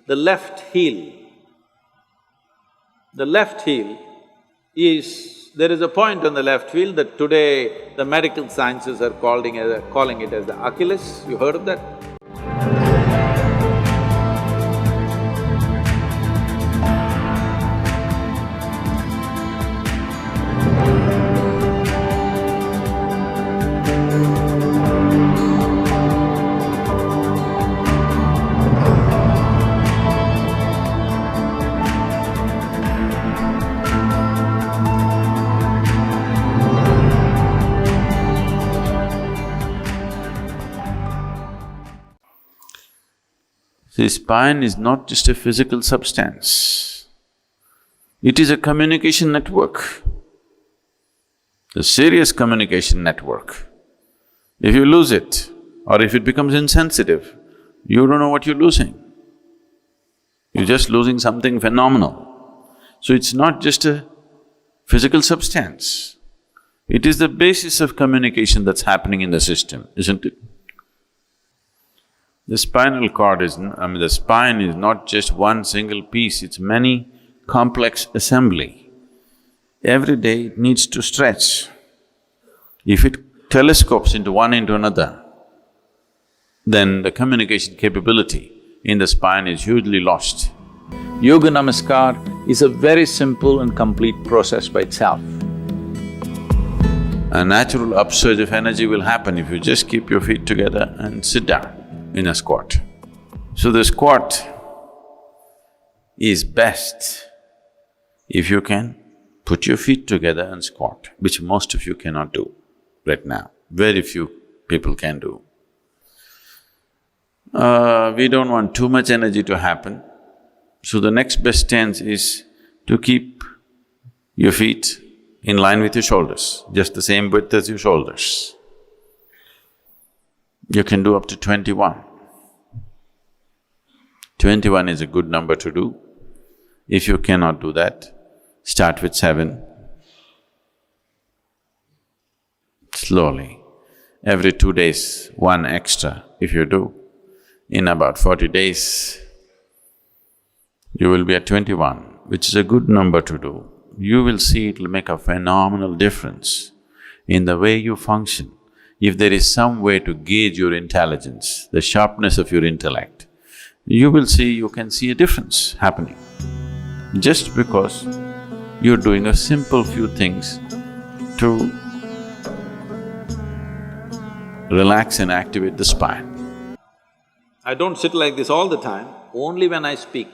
the left heel. The left heel is… there is a point on the left heel that today the medical sciences are calling it as the Achilles. You heard of that? The spine is not just a physical substance, it is a communication network, a serious communication network. If you lose it, or if it becomes insensitive, you don't know what you're losing. You're just losing something phenomenal. So it's not just a physical substance, it is the basis of communication that's happening in the system, isn't it? The spinal cord the spine is not just one single piece, it's many complex assembly. Every day it needs to stretch. If it telescopes into one into another, then the communication capability in the spine is hugely lost. Yoga Namaskar is a very simple and complete process by itself. A natural upsurge of energy will happen if you just keep your feet together and sit down in a squat. So the squat is best if you can put your feet together and squat, which most of you cannot do right now, very few people can do. We don't want too much energy to happen, so the next best stance is to keep your feet in line with your shoulders, just the same width as your shoulders. You can do up to 21. 21 is a good number to do. If you cannot do that, start with 7. Slowly, every 2 days, 1 extra if you do. In about 40 days, you will be at 21, which is a good number to do. You will see it'll make a phenomenal difference in the way you function. If there is some way to gauge your intelligence, the sharpness of your intellect, you can see a difference happening. Just because you're doing a simple few things to relax and activate the spine. I don't sit like this all the time, only when I speak.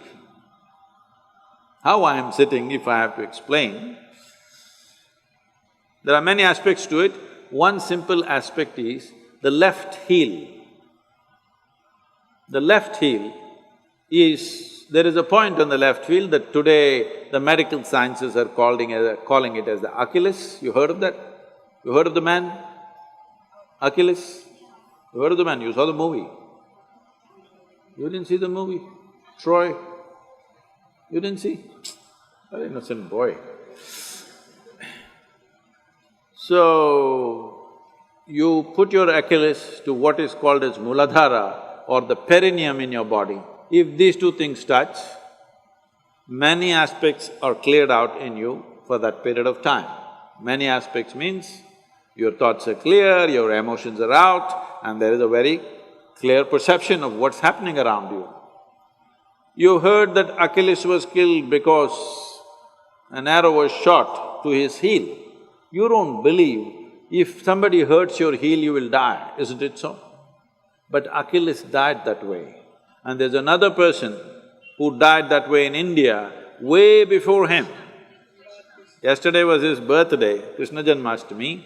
How I am sitting, if I have to explain, there are many aspects to it. One simple aspect is the left heel. The left heel is… there is a point on the left heel that today the medical sciences are calling it as the Achilles. You heard of that? You heard of the man? Achilles? You heard of the man? You saw the movie. You didn't see the movie? Troy? You didn't see? Very innocent boy. So, you put your Achilles to what is called as Muladhara or the perineum in your body. If these two things touch, many aspects are cleared out in you for that period of time. Many aspects means your thoughts are clear, your emotions are out, and there is a very clear perception of what's happening around you. You heard that Achilles was killed because an arrow was shot to his heel. You don't believe if somebody hurts your heel, you will die, isn't it so? But Achilles died that way. And there's another person who died that way in India way before him. Yesterday was his birthday, Krishna Janmashtami.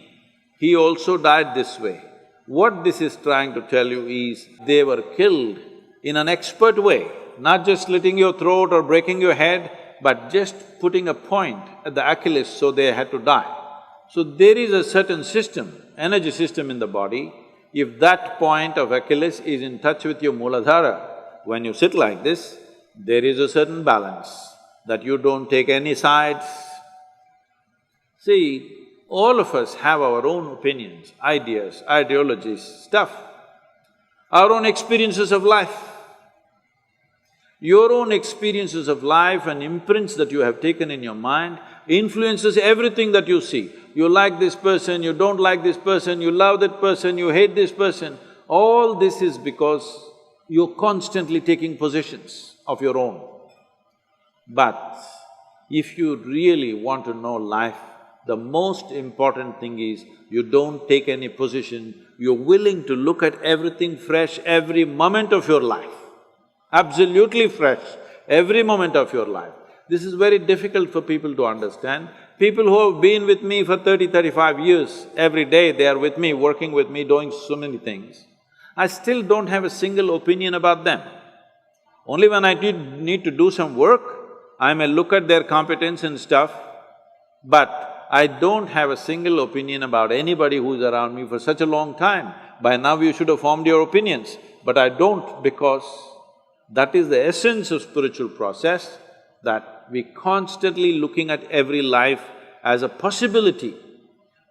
He also died this way. What this is trying to tell you is, they were killed in an expert way, not just slitting your throat or breaking your head, but just putting a point at the Achilles, so they had to die. So there is a certain system, energy system in the body. If that point of Achilles is in touch with your Muladhara, when you sit like this, there is a certain balance, that you don't take any sides. See, all of us have our own opinions, ideas, ideologies, stuff, our own experiences of life. Your own experiences of life and imprints that you have taken in your mind influences everything that you see. You like this person, you don't like this person, you love that person, you hate this person. All this is because you're constantly taking positions of your own. But if you really want to know life, the most important thing is you don't take any position, you're willing to look at everything fresh every moment of your life. Absolutely fresh, every moment of your life. This is very difficult for people to understand. People who have been with me for 35 years, every day they are with me, working with me, doing so many things. I still don't have a single opinion about them. Only when I need to do some work, I may look at their competence and stuff, but I don't have a single opinion about anybody who's around me for such a long time. By now you should have formed your opinions, but I don't, because that is the essence of spiritual process, that we constantly looking at every life as a possibility.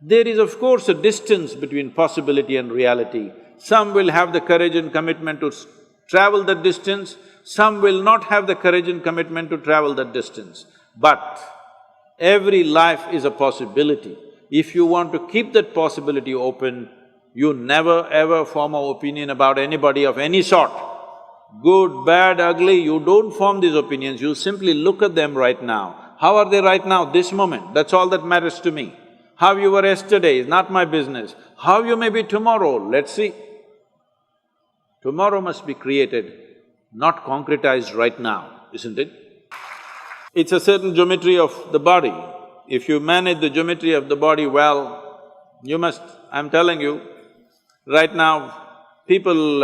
There is of course a distance between possibility and reality. Some will have the courage and commitment to travel that distance, some will not have the courage and commitment to travel that distance. But every life is a possibility. If you want to keep that possibility open, you never ever form an opinion about anybody of any sort. Good, bad, ugly, you don't form these opinions, you simply look at them right now. How are they right now, this moment? That's all that matters to me. How you were yesterday is not my business. How you may be tomorrow, let's see. Tomorrow must be created, not concretized right now, isn't it? It's a certain geometry of the body. If you manage the geometry of the body well, you must… I'm telling you, right now, people,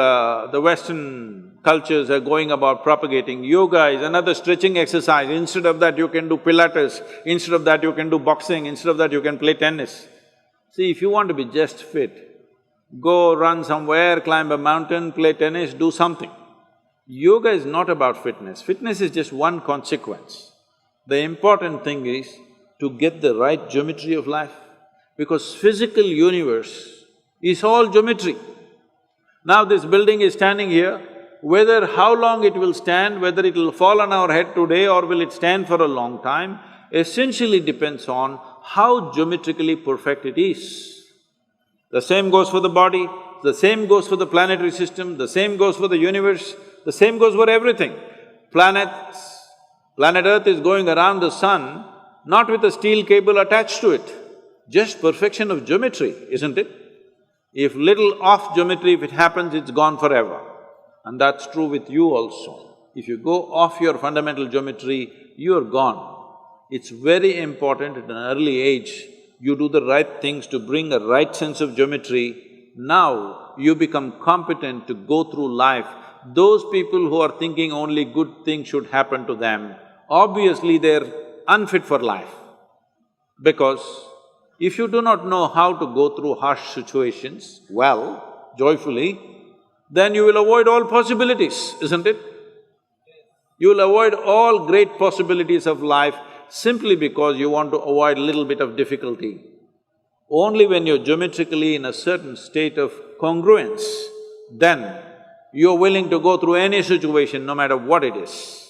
the Western cultures are going about propagating yoga is another stretching exercise. Instead of that, you can do Pilates, instead of that, you can do boxing, instead of that, you can play tennis. See, if you want to be just fit, go run somewhere, climb a mountain, play tennis, do something. Yoga is not about fitness, fitness is just one consequence. The important thing is to get the right geometry of life, because physical universe is all geometry. Now this building is standing here, whether how long it will stand, whether it will fall on our head today or will it stand for a long time, essentially depends on how geometrically perfect it is. The same goes for the body, the same goes for the planetary system, the same goes for the universe, the same goes for everything. Planet Earth is going around the sun, not with a steel cable attached to it, just perfection of geometry, isn't it? If little off geometry, if it happens, it's gone forever. And that's true with you also. If you go off your fundamental geometry, you're gone. It's very important at an early age, you do the right things to bring a right sense of geometry. Now you become competent to go through life. Those people who are thinking only good things should happen to them, obviously they're unfit for life. Because if you do not know how to go through harsh situations well, joyfully, then you will avoid all possibilities, isn't it? You will avoid all great possibilities of life simply because you want to avoid a little bit of difficulty. Only when you're geometrically in a certain state of congruence, then you're willing to go through any situation, no matter what it is.